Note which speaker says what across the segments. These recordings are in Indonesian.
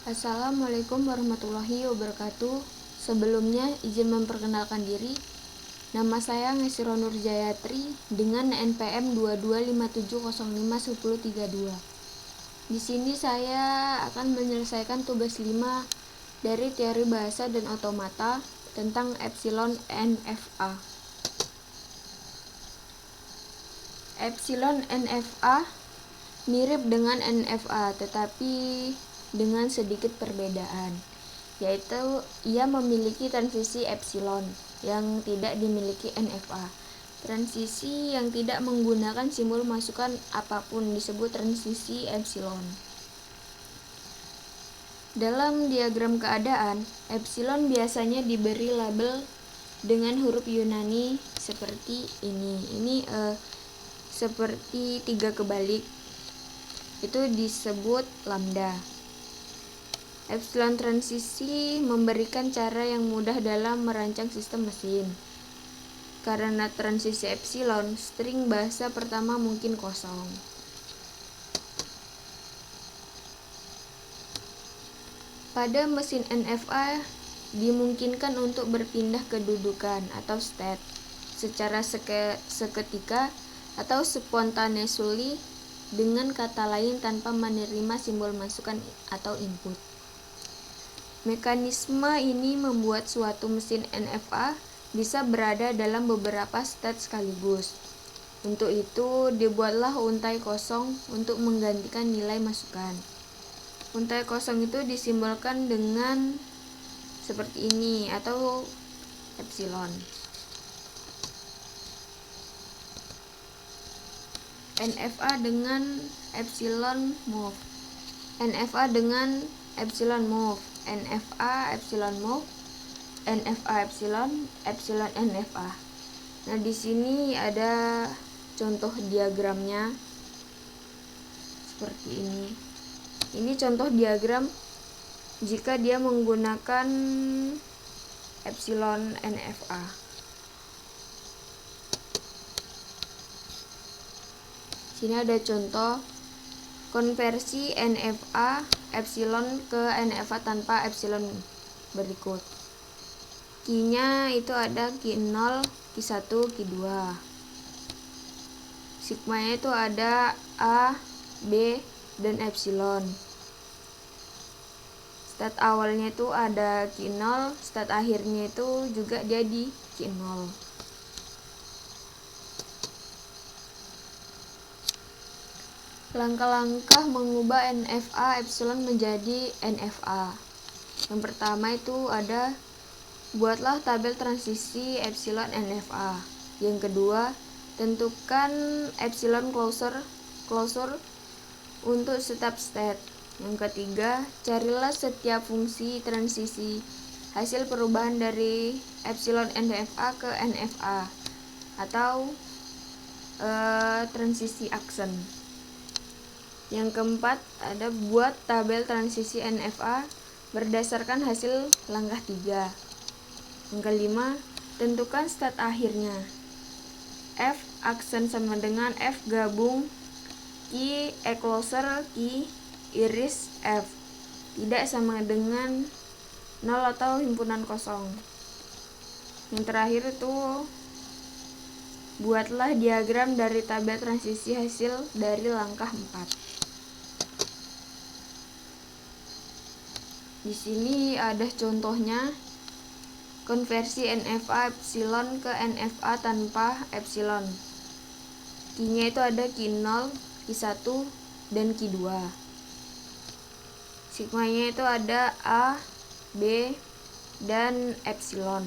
Speaker 1: Assalamualaikum warahmatullahi wabarakatuh. Sebelumnya izin memperkenalkan diri. Nama saya Ngesiro Nurjayatri dengan NPM 2257051032. Di sini saya akan menyelesaikan tugas 5 dari teori bahasa dan otomata tentang epsilon NFA. Epsilon NFA mirip dengan NFA, tetapi dengan sedikit perbedaan, yaitu ia memiliki transisi epsilon yang tidak dimiliki NFA. Transisi yang tidak menggunakan simbol masukan apapun disebut transisi epsilon. Dalam diagram keadaan, epsilon biasanya diberi label dengan huruf Yunani seperti ini. Ini seperti 3 kebalik. Itu disebut lambda. Epsilon transisi memberikan cara yang mudah dalam merancang sistem mesin. Karena transisi epsilon, string bahasa pertama mungkin kosong. Pada mesin NFA dimungkinkan untuk berpindah kedudukan atau state secara seketika atau spontaneously, dengan kata lain tanpa menerima simbol masukan atau input. Mekanisme ini membuat suatu mesin NFA bisa berada dalam beberapa state sekaligus. Untuk itu, dibuatlah untai kosong untuk menggantikan nilai masukan. Untai kosong itu disimbolkan dengan seperti ini atau epsilon. NFA dengan epsilon move. NFA dengan epsilon move. NFA epsilon move. NFA epsilon NFA. Nah, di sini ada contoh diagramnya seperti ini. Ini contoh diagram jika dia menggunakan epsilon NFA. Sini ada contoh konversi NFA epsilon ke NFA tanpa epsilon berikut. Q-nya itu ada Q0, Q1, Q2. Sigma-nya itu ada A, B, dan epsilon. Stat awalnya itu ada Q0, stat akhirnya itu juga dia di Q0. Langkah-langkah mengubah NFA epsilon menjadi NFA. Yang pertama itu ada buatlah tabel transisi epsilon NFA. Yang kedua, tentukan epsilon closure untuk setiap state. Yang ketiga, carilah setiap fungsi transisi hasil perubahan dari epsilon NFA ke NFA atau transisi aksen. Yang keempat, ada buat tabel transisi NFA berdasarkan hasil langkah 3. Yang kelima, tentukan stat akhirnya. F aksen sama dengan F gabung Q closure Q iris F. Tidak sama dengan 0 atau himpunan kosong. Yang terakhir itu buatlah diagram dari tabel transisi hasil dari langkah 4. Di sini ada contohnya konversi NFA epsilon ke NFA tanpa epsilon. Q-nya itu ada Q0, Q1, dan Q2. Sigma-nya itu ada A, B, dan epsilon.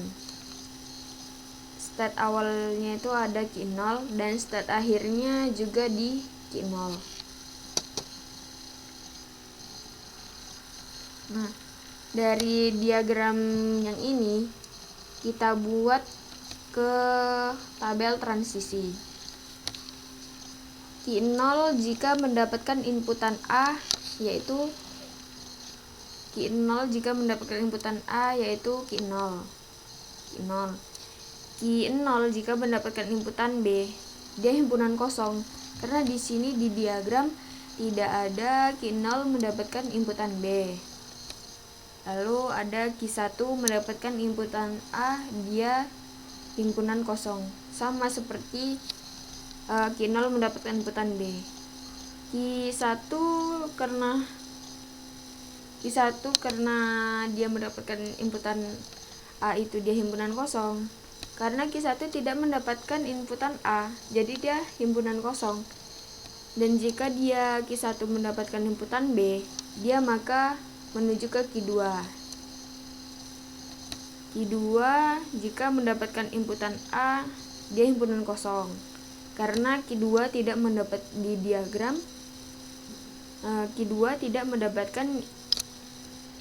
Speaker 1: Stat awalnya itu ada Q0 dan stat akhirnya juga di Q0. Nah, dari diagram yang ini kita buat ke tabel transisi. Q0 jika mendapatkan inputan A yaitu Q0 jika mendapatkan inputan A yaitu Q0. Q0 jika mendapatkan inputan B, dia himpunan kosong karena di sini di diagram tidak ada Q0 mendapatkan inputan B. Lalu ada Q1 mendapatkan inputan A, dia himpunan kosong. Sama seperti Q0 mendapatkan inputan B. Q1 karena dia mendapatkan inputan A itu dia himpunan kosong. Karena Q1 tidak mendapatkan inputan A, jadi dia himpunan kosong. Dan jika dia Q1 mendapatkan inputan B, dia maka menuju ke Q2. Q2 jika mendapatkan inputan A, dia himpunan kosong. Karena Q2 tidak mendapat di diagram, Q2 tidak mendapatkan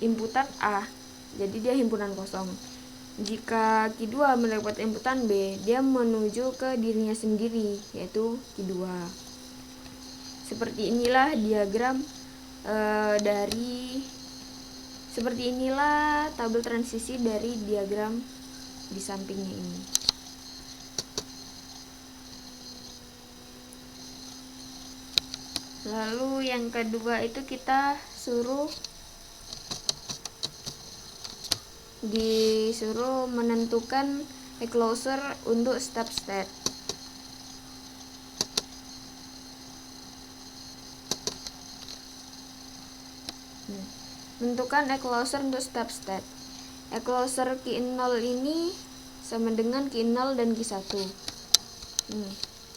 Speaker 1: inputan A, jadi dia himpunan kosong. Jika Q2 mendapat inputan B, dia menuju ke dirinya sendiri, yaitu Q2. Seperti inilah diagram seperti inilah tabel transisi dari diagram di sampingnya ini. Lalu yang kedua itu kita disuruh menentukan enclosure untuk step state. Tentukan enclosure untuk step state. Enclosure Q0 ini sama dengan Q0 dan Q1.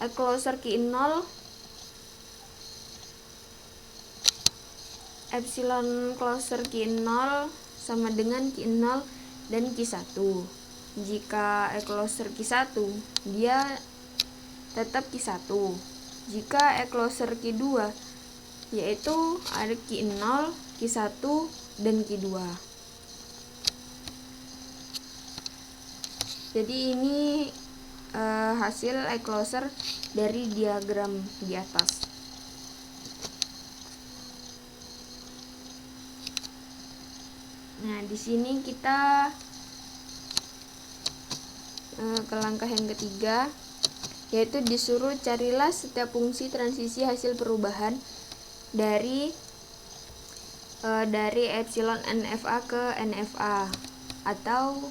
Speaker 1: Enclosure Q0 epsilon closure Q0 sama dengan Q0 dan Q1. Jika enclosure Q1, dia tetap Q1. Jika enclosure Q2, yaitu ada Q0, Q1, dan Q2. Jadi ini hasil enclosure dari diagram di atas. Nah, di sini kita ke langkah yang ketiga, yaitu disuruh carilah setiap fungsi transisi hasil perubahan dari epsilon NFA ke NFA atau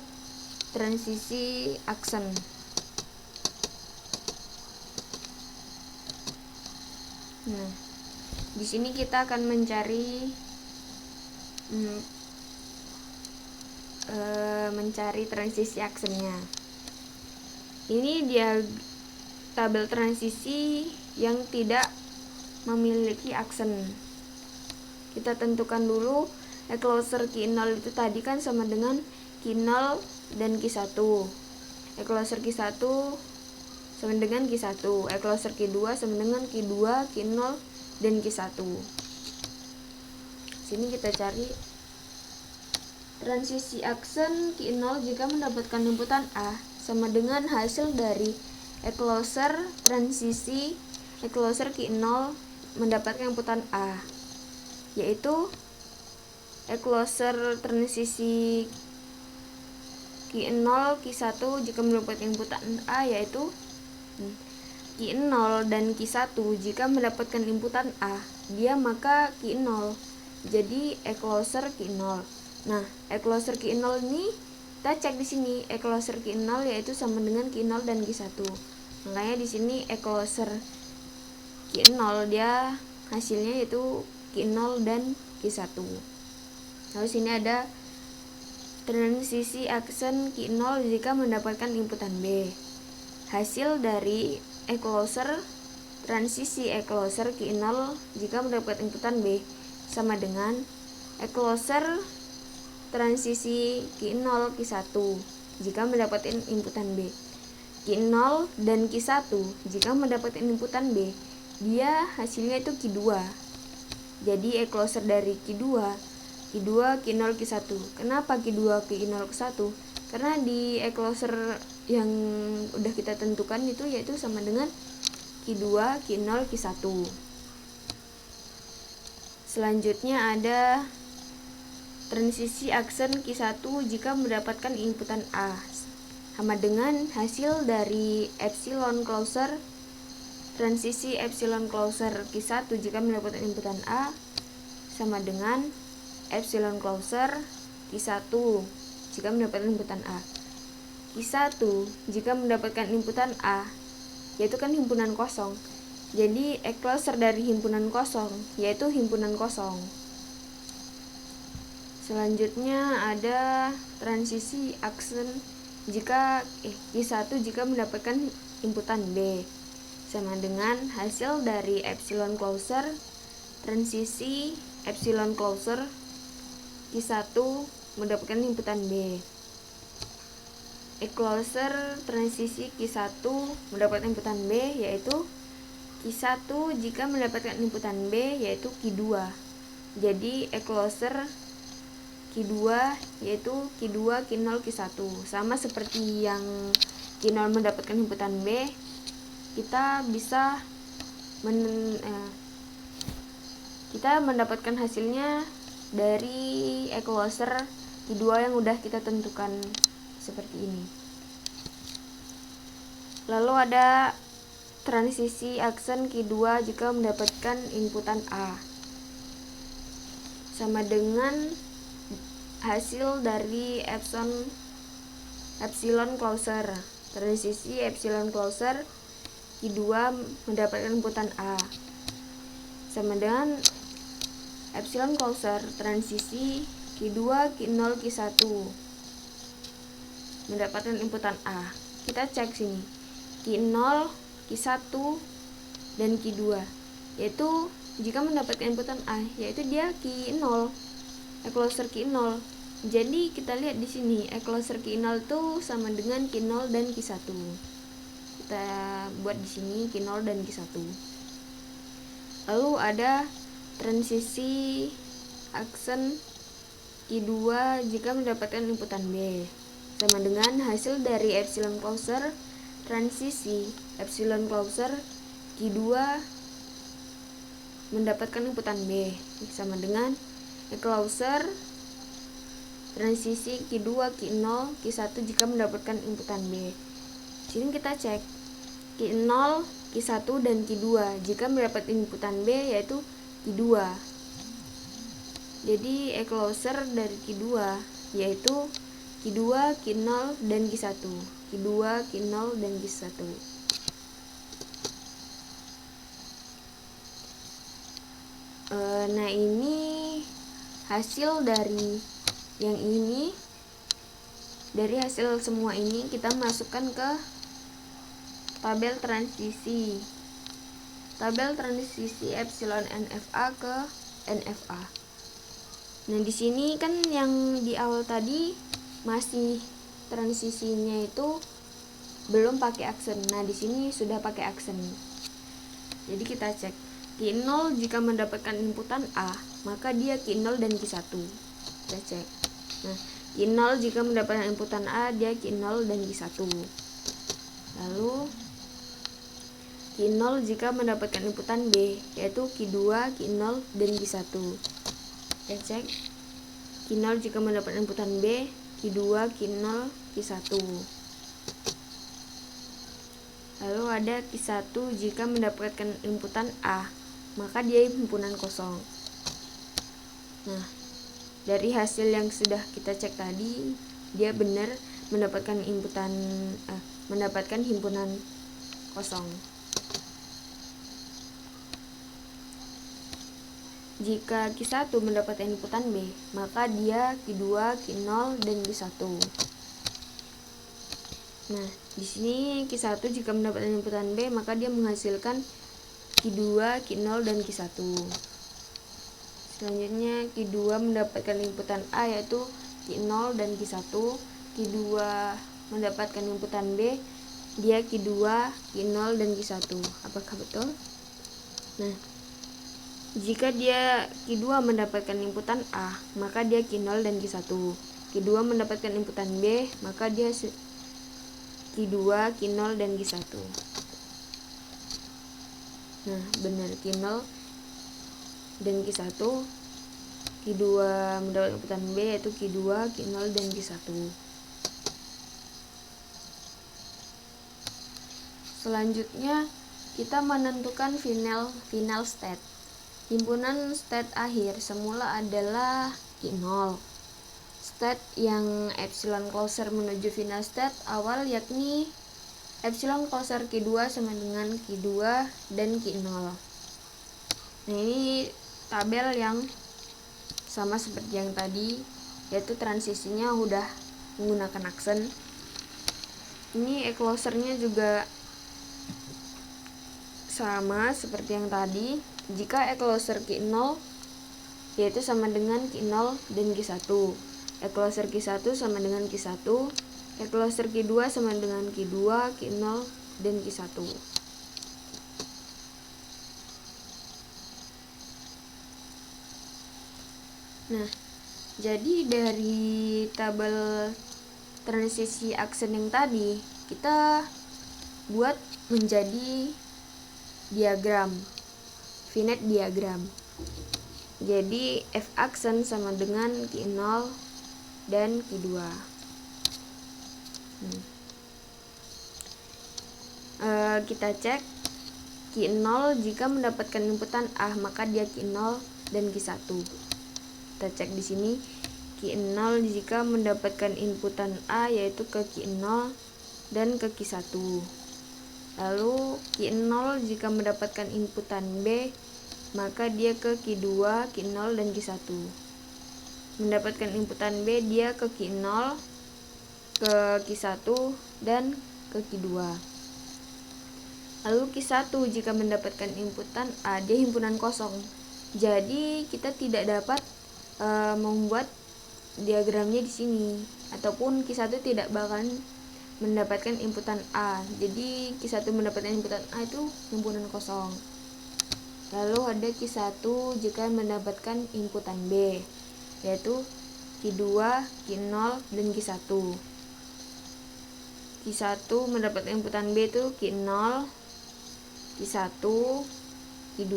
Speaker 1: transisi aksen. Nah, di sini kita akan mencari transisi aksennya. Ini dia tabel transisi yang tidak memiliki aksen. Kita tentukan dulu enclosure Q0 itu tadi kan sama dengan Q0 dan Q1. Enclosure Q1 sama dengan Q1. Enclosure Q2 sama dengan Q2, Q0, dan Q1. Sini kita cari transisi aksen Q0 jika mendapatkan inputan A sama dengan hasil dari enclosure transisi enclosure Q0 mendapatkan inputan A, yaitu enclosure transisi Q0 Q1 jika mendapatkan inputan A, yaitu Q0 dan Q1 jika mendapatkan inputan A, dia maka Q0, jadi enclosure Q0. Nah, enclosure Q0 ini kita cek di sini, enclosure Q0 yaitu sama dengan Q0 dan Q1. Makanya di sini enclosure Q0 dia hasilnya yaitu Q0 dan Q1. Lalu sini ada transisi aksen Q0 jika mendapatkan inputan B. Hasil dari enclosure transisi enclosure Q0 jika mendapatkan inputan B sama dengan enclosure transisi Q0 Q1 jika mendapatkan inputan B. Q0 dan Q1 jika mendapatkan inputan B, dia hasilnya itu Q2. Jadi enclosure dari Q0 Q1. Kenapa Q2 Q0 Q1? Karena di enclosure yang udah kita tentukan itu yaitu sama dengan Q2 Q0 Q1. Selanjutnya ada transisi aksen Q1 jika mendapatkan inputan A sama dengan hasil dari epsilon closure transisi epsilon closure Q1 jika mendapatkan inputan A sama dengan epsilon closure Q1 jika mendapatkan inputan A. Q1 jika mendapatkan inputan A, yaitu kan himpunan kosong. Jadi E-closer dari himpunan kosong yaitu himpunan kosong. Selanjutnya ada transisi aksen jika Q1 jika mendapatkan inputan B, sama dengan hasil dari epsilon closer transisi epsilon closer Q1 mendapatkan inputan B. E-closer transisi Q1 mendapatkan inputan B yaitu Q1 jika mendapatkan inputan B yaitu Q2. Jadi E-closer Q2 yaitu Q2, Q0, Q1. Sama seperti yang Q0 mendapatkan inputan B, kita bisa kita mendapatkan hasilnya dari E-closer Q2 yang udah kita tentukan seperti ini. Lalu ada transisi aksen Q2 jika mendapatkan inputan A, sama dengan hasil dari epsilon closer transisi epsilon closer Q2 mendapatkan inputan A, sama dengan epsilon closer transisi Q2, Q0, Q1 mendapatkan inputan A. Kita cek sini Q0, Q1 dan Q2, yaitu jika mendapatkan inputan A yaitu dia Q0, E-closer Q0. Jadi kita lihat di sini E-closer Q0 itu sama dengan Q0 dan Q1. Kita buat di sini Q0 dan Q1. Lalu ada transisi aksen Q2 jika mendapatkan inputan B, sama dengan hasil dari epsilon closer transisi epsilon closer Q2 mendapatkan inputan B, sama dengan E-closer transisi Q2, Q0, Q1 jika mendapatkan inputan B. Sini kita cek Q0, Q1 dan Q2 jika mendapat inputan B yaitu Q2. Jadi E-closer dari Q2 yaitu Q2, Q0 dan Q1. Q2, Q0 dan Q1. Nah ini hasil dari yang ini. Dari hasil semua ini kita masukkan ke tabel transisi. Tabel transisi epsilon NFA ke NFA. Nah di sini kan yang di awal tadi masih transisinya itu belum pakai aksen. Nah di sini sudah pakai aksen. Jadi kita cek Q0 jika mendapatkan inputan A, maka dia Q0 dan Q1. Kita cek. Nah, Q0 jika mendapatkan inputan A, dia Q0 dan Q1. Lalu Q0 jika mendapatkan inputan B, yaitu Q2, Q0 dan Q1. Kita cek. Q0 jika mendapatkan inputan B, Q2, Q0, Q1. Lalu ada Q1 jika mendapatkan inputan A, maka dia himpunan kosong. Nah, dari hasil yang sudah kita cek tadi, dia benar mendapatkan mendapatkan himpunan kosong. Jika Q1 mendapatkan inputan B, maka dia Q2, Q0 dan Q1. Nah, di sini Q1 jika mendapatkan inputan B, maka dia menghasilkan Q2, Q0 dan Q1. Selanjutnya Q2 mendapatkan inputan A yaitu Q0 dan Q1. Q2 mendapatkan inputan B, dia Q2, Q0 dan Q1. Apakah betul? Nah, jika dia Q2 mendapatkan inputan A, maka dia Q0 dan Q1. Q2 mendapatkan inputan B, maka dia Q2, Q0 dan Q1. Nah, benar Q0 dan Q1. Q2 mendapatkan inputan B yaitu Q2, Q0 dan Q1. Selanjutnya kita menentukan final state. Himpunan state akhir semula adalah Q0. state yang epsilon closer menuju final state awal, yakni epsilon closer Q2 sama dengan Q2 dan Q0. Nah, ini tabel yang sama seperti yang tadi, yaitu transisinya udah menggunakan aksen. Ini E-closernya juga sama seperti yang tadi. Jika E-closer Q0 yaitu sama dengan Q0 dan Q1, E-closer Q1 sama dengan Q1, E-closer Q2 sama dengan Q2, Q0 dan Q1. Nah, jadi dari tabel transisi aksen yang tadi, kita buat menjadi diagram, Venn diagram. Jadi F aksen sama dengan Q0 dan Q2. Kita cek Q0 jika mendapatkan inputan A, maka dia Q0 dan Q1. Kita cek di sini Q0 jika mendapatkan inputan A yaitu ke Q0 dan ke Q1. Lalu Q0 jika mendapatkan inputan B, maka dia ke Q2, Q0 dan Q1. Mendapatkan inputan B, dia ke Q0, ke Q1 dan ke Q2. Lalu Q1 jika mendapatkan inputan A, dia himpunan kosong. Jadi kita tidak dapat membuat diagramnya di sini, ataupun Q1 tidak bakalan mendapatkan inputan A. Jadi Q1 mendapatkan inputan A itu himpunan kosong. Lalu ada Q1 jika mendapatkan inputan B, yaitu Q2, Q0 dan Q1. Q1 mendapatkan inputan B itu Q0, Q1, Q2.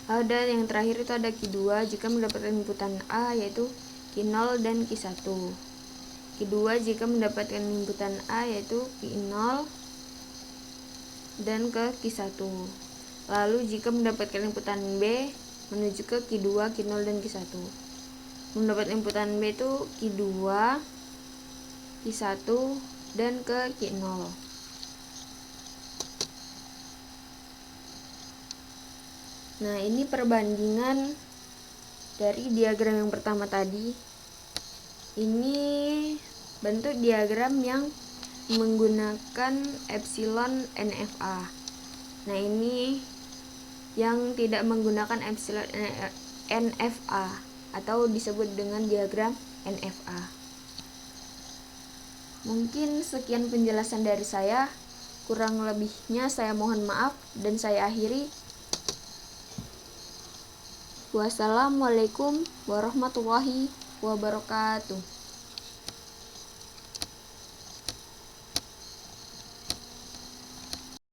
Speaker 1: Ada yang terakhir itu ada Q2 jika mendapatkan inputan A yaitu Q0 dan Q1. Q2 jika mendapatkan inputan A yaitu Q0 dan ke Q1. Lalu jika mendapatkan inputan B menuju ke Q2, Q0 dan Q1. Mendapat inputan B itu Q2, Q1 dan ke Q0. Nah, ini perbandingan dari diagram yang pertama tadi. Ini bentuk diagram yang menggunakan epsilon NFA. Nah, ini yang tidak menggunakan epsilon NFA atau disebut dengan diagram NFA. Mungkin sekian penjelasan dari saya. Kurang lebihnya saya mohon maaf dan saya akhiri. Wassalamualaikum warahmatullahi wabarakatuh.